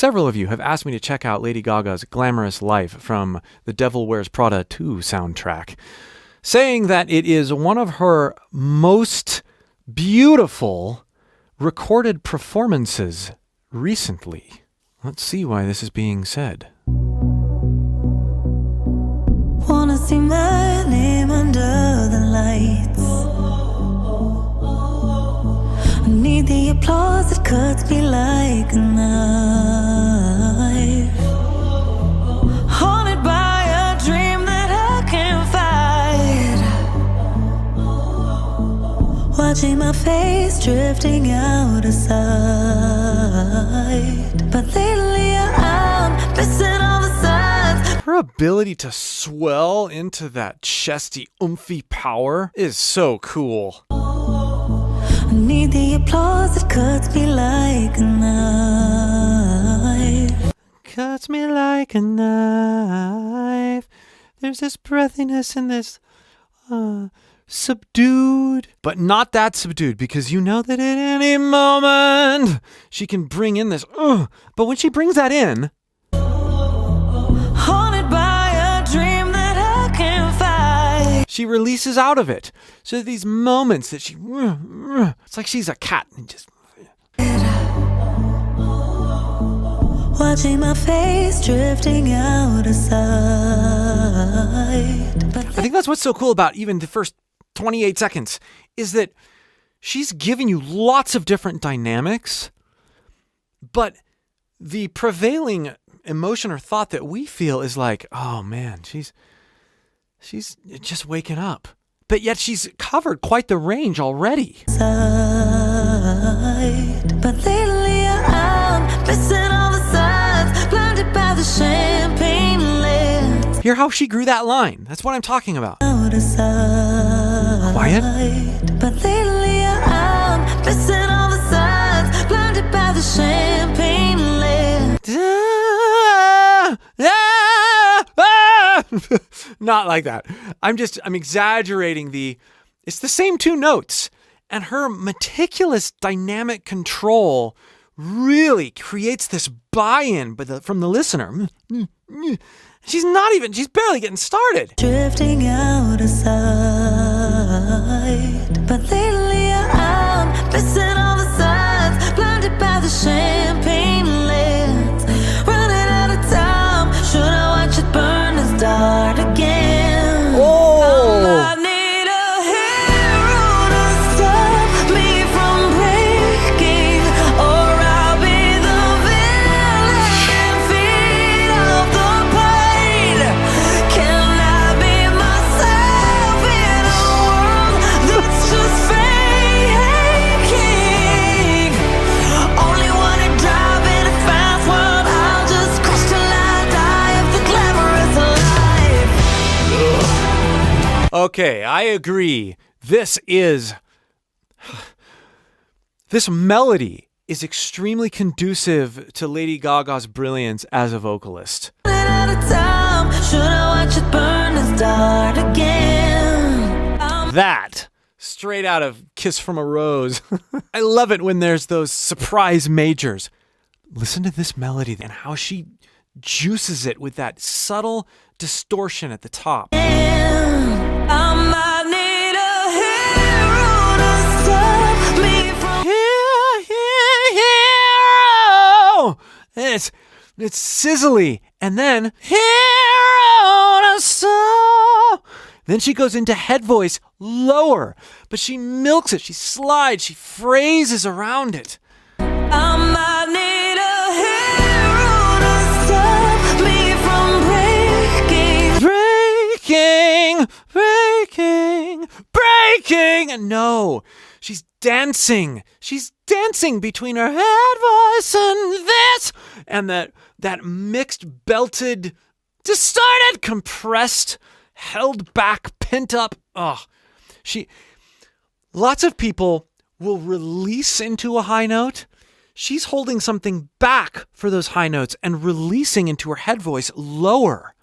several of you have asked me to check out Lady Gaga's Glamorous Life from the Devil Wears Prada 2 soundtrack, saying that it is one of her most beautiful recorded performances recently. Let's see why this is being said. Wanna see my name under the lights. I need the applause that cuts me like a knife. Haunted by a dream that I can't fight. Watching my face drifting out of sight. But lately I'm missing all the signs. Her ability to swell into that chesty, oomphy power is so cool. I need the applause that cuts me like a knife. Cuts me like a knife. There's this breathiness and this subdued, but not that subdued, because you know that at any moment she can bring in this. But when she brings that in, Haunted by a dream that I can't fight. she releases out of it. So these moments that she, it's like she's a cat and just. Watching my face drifting out of sight. I think that's what's so cool about even the first 28 seconds is that she's giving you lots of different dynamics, but the prevailing emotion or thought that we feel is like, oh man, she's just waking up. But yet she's covered quite the range already. But lately I'm missing all the signs, blinded by the champagne lips. Hear how she grew that line. That's what I'm talking about. Out of sight. Quiet. But lately I'm missing all the signs, blinded by the champagne lips. Not like that. I'm exaggerating it's the same two notes, and her meticulous dynamic control really creates this buy-in from the listener. She's barely getting started. Drifting out of sight. But lately I'm missing all the signs, blinded by the champagne lips. Running out of time, should I watch it burn and start again? I need a hero to stop me from breaking, or I'll be the villain and feed off the pain. Can I be myself in a world that's just faking? Only wanna drive in a fast world, I'll just crash till I die of the glamorous life. Okay, I agree. This melody is extremely conducive to Lady Gaga's brilliance as a vocalist. Running out of time, should I watch it burn and start again? That, straight out of Kiss from a Rose. I love it when there's those surprise majors. Listen to this melody and how she juices it with that subtle distortion at the top. I might need a hero to stop me from Hero! It's sizzly. And then hero to stop. Then she goes into head voice lower, but she milks it, she slides, she phrases around it. I might need a hero to stop me from breaking. No, she's dancing. She's dancing between her head voice and this, and that mixed, belted, distorted, compressed, held back, pent up. Lots of people will release into a high note. She's holding something back for those high notes and releasing into her head voice lower.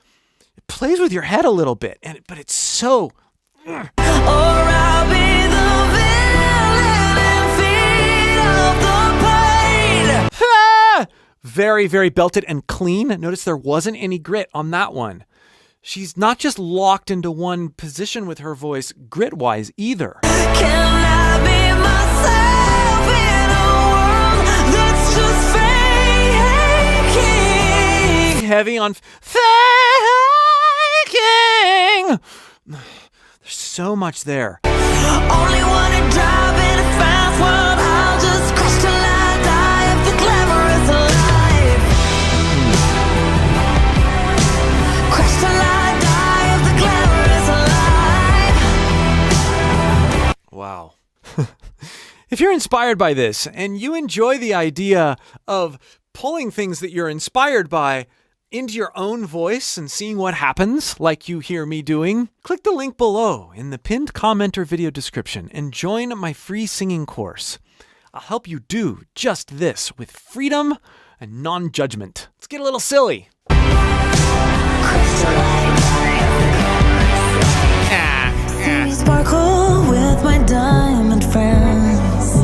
It plays with your head a little bit, but it's so. Or I'll be the villain and feed off the pain. Very, very belted and clean. Notice there wasn't any grit on that one. She's not just locked into one position with her voice grit-wise either. Can I be myself in a world that's just faking? Heavy on faking. There's so much there. Only wanna drive in a fast world. I'll just crash till I die of the glamorous life. Crash till I die of the glamorous life. Wow. If you're inspired by this and you enjoy the idea of pulling things that you're inspired by into your own voice and seeing what happens, like you hear me doing, click the link below in the pinned comment or video description and join my free singing course. I'll help you do just this with freedom and non-judgment. Let's get a little silly. We sparkle with my diamond friends.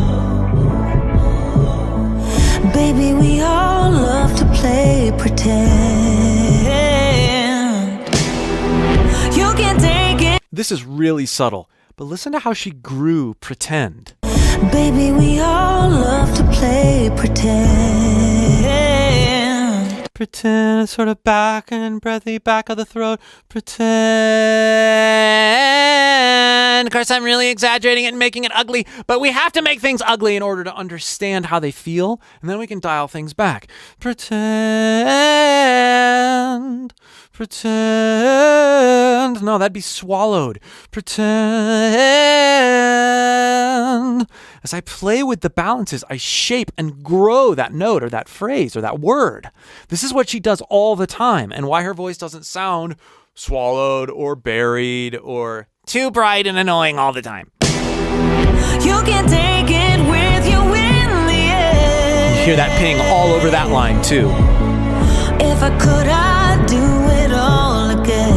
Baby, we all love to play pretend. You can take it. This is really subtle, but listen to how she grew pretend. Baby, we all love to play pretend. Pretend, sort of back and breathy, back of the throat. Pretend. Of course, I'm really exaggerating it and making it ugly, but we have to make things ugly in order to understand how they feel, and then we can dial things back. Pretend. Pretend. No, that'd be swallowed. Pretend. As I play with the balances, I shape and grow that note or that phrase or that word. This is what she does all the time, and why her voice doesn't sound swallowed or buried or too bright and annoying all the time. You can take it with you in the end. You hear that ping all over that line too. If I could, I'd do it all again.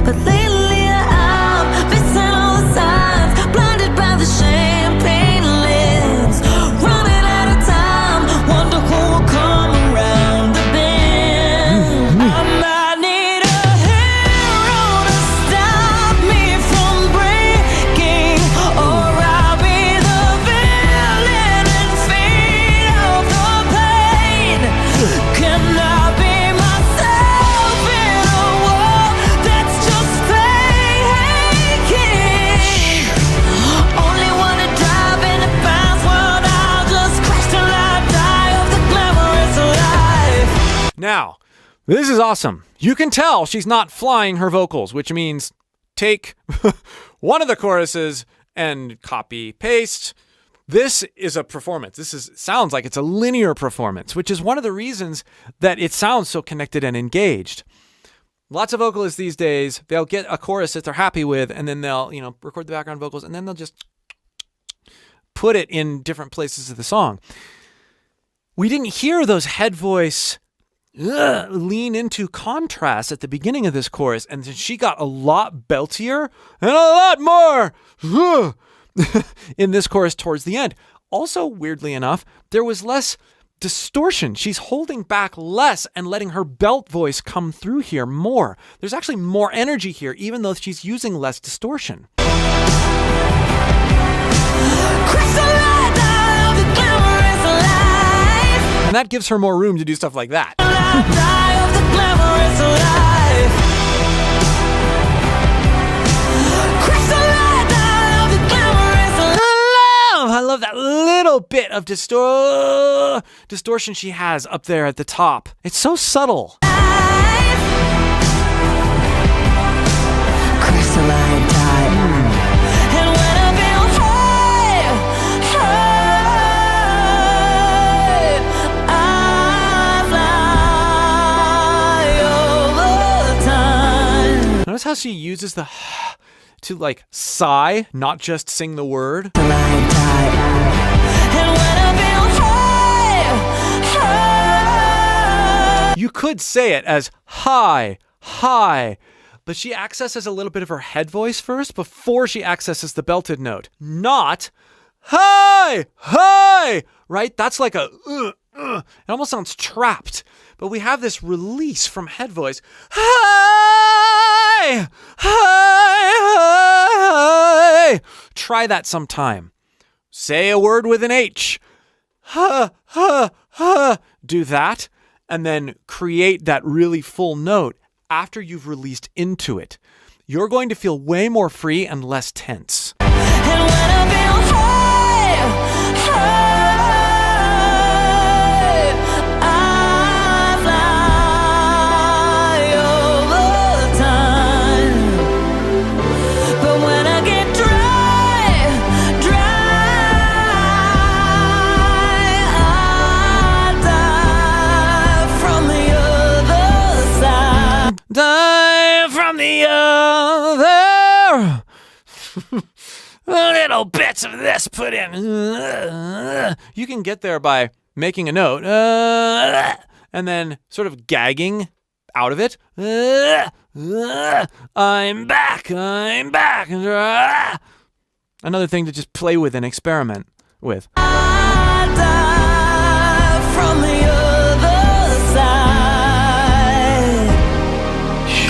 But lately I'm missing all the signs, blinded by the champagne lids, running out of time, wonder who will come around the bend. I might need a hero to stop me from breaking, or I'll be the villain and feed off the pain. Can I be myself in a world that's just faking? Only wanna drive in a fast world. I'll just crash till I die of the glamorous life. Now, this is awesome. You can tell she's not flying her vocals, which means take one of the choruses and copy, paste. This is a performance. Sounds like it's a linear performance, which is one of the reasons that it sounds so connected and engaged. Lots of vocalists these days, they'll get a chorus that they're happy with, and then they'll, record the background vocals, and then they'll just put it in different places of the song. We didn't hear those head voice lean into contrast at the beginning of this chorus, and then she got a lot beltier and a lot more in this chorus towards the end. Also, weirdly enough, there was less distortion. She's holding back less and letting her belt voice come through here more. There's actually more energy here, even though she's using less distortion. And that gives her more room to do stuff like that. I love that little bit of distortion she has up there at the top. It's so subtle. Crystalline time. And when I feel high, I fly all the time. Notice how she uses the to like sigh, not just sing the word. And when I feel high, You could say it as high, high, but she accesses a little bit of her head voice first before she accesses the belted note. Not hi, hi, right? That's like a, it almost sounds trapped. But we have this release from head voice. Hi, hi, hi. Try that sometime. Say a word with an H. Ha, ha, ha. Do that, and then create that really full note after you've released into it. You're going to feel way more free and less tense. And when I feel high, I fly over time. But when I get dry, I die from the other side. Die from the other. Little bits of this put in. You can get there by making a note and then sort of gagging out of it. I'm back. Another thing to just play with and experiment with. I die from the other side.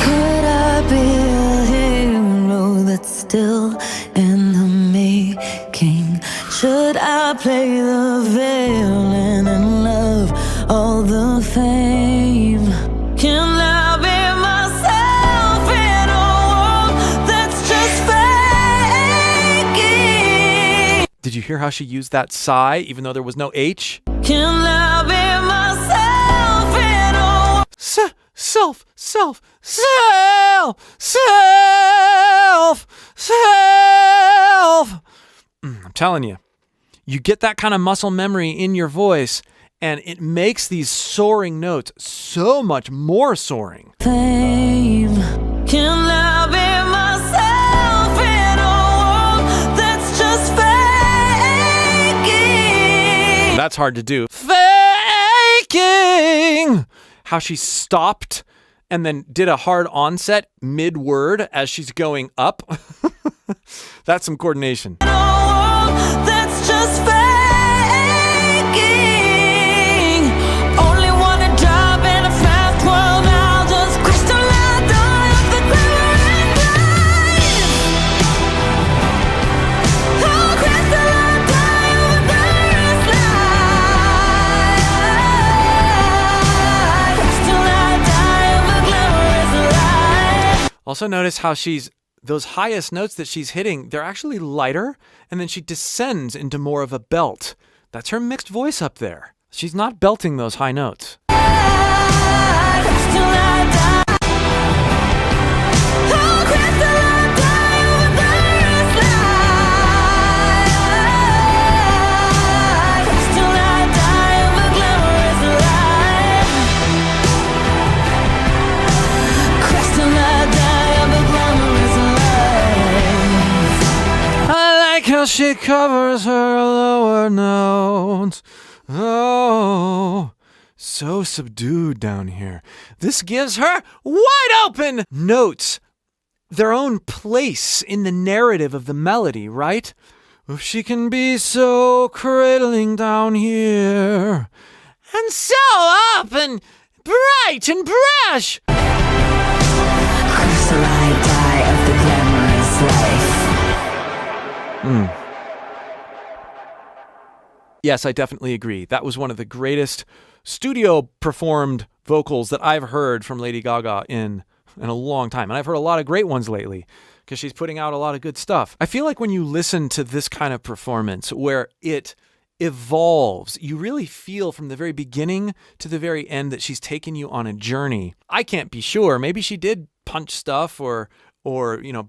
Could I be a hero that's still in the making? Should I play the villain and love all the fame? Can I be myself in a world that's just faking? Did you hear how she used that sigh even though there was no H? Can I be myself in a world? Self. I'm telling you, you get that kind of muscle memory in your voice, and it makes these soaring notes so much more soaring. Fame. Can I be myself in a world that's just faking? That's hard to do. Faking! How she stopped and then did a hard onset mid-word as she's going up. That's some coordination. In a world that's just faking. Only wanna drop in a fast world now, just crystalline die of the glamorous life. Oh, crystalline die of the glamorous life. Crystalline die of the glamorous life. Also notice how those highest notes that she's hitting, they're actually lighter, and then she descends into more of a belt. That's her mixed voice up there. She's not belting those high notes. Crystalline die. Oh, crystalline die of the glamorous life. Crystalline die of the glamorous life. Crystalline die of the glamorous life. I like how she covers her lower notes. Oh, so subdued down here. This gives her wide open notes, their own place in the narrative of the melody, right? If she can be so cradling down here and so up and bright and brash. Crystalline die of the glamorous life. Yes, I definitely agree. That was one of the greatest studio performed vocals that I've heard from Lady Gaga in a long time. And I've heard a lot of great ones lately because she's putting out a lot of good stuff. I feel like when you listen to this kind of performance where it evolves, you really feel from the very beginning to the very end that she's taken you on a journey. I can't be sure. Maybe she did punch stuff or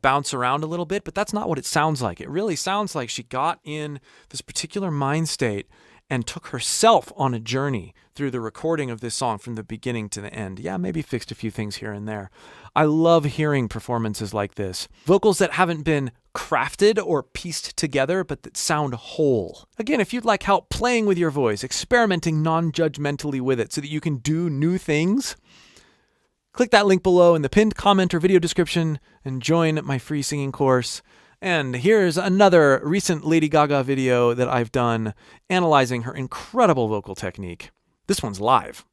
bounce around a little bit, but that's not what it sounds like. It really sounds like she got in this particular mind state and took herself on a journey through the recording of this song from the beginning to the end. Yeah, maybe fixed a few things here and there. I love hearing performances like this. Vocals that haven't been crafted or pieced together, but that sound whole. Again, if you'd like help playing with your voice, experimenting non-judgmentally with it so that you can do new things, click that link below in the pinned comment or video description and join my free singing course. And here's another recent Lady Gaga video that I've done analyzing her incredible vocal technique. This one's live.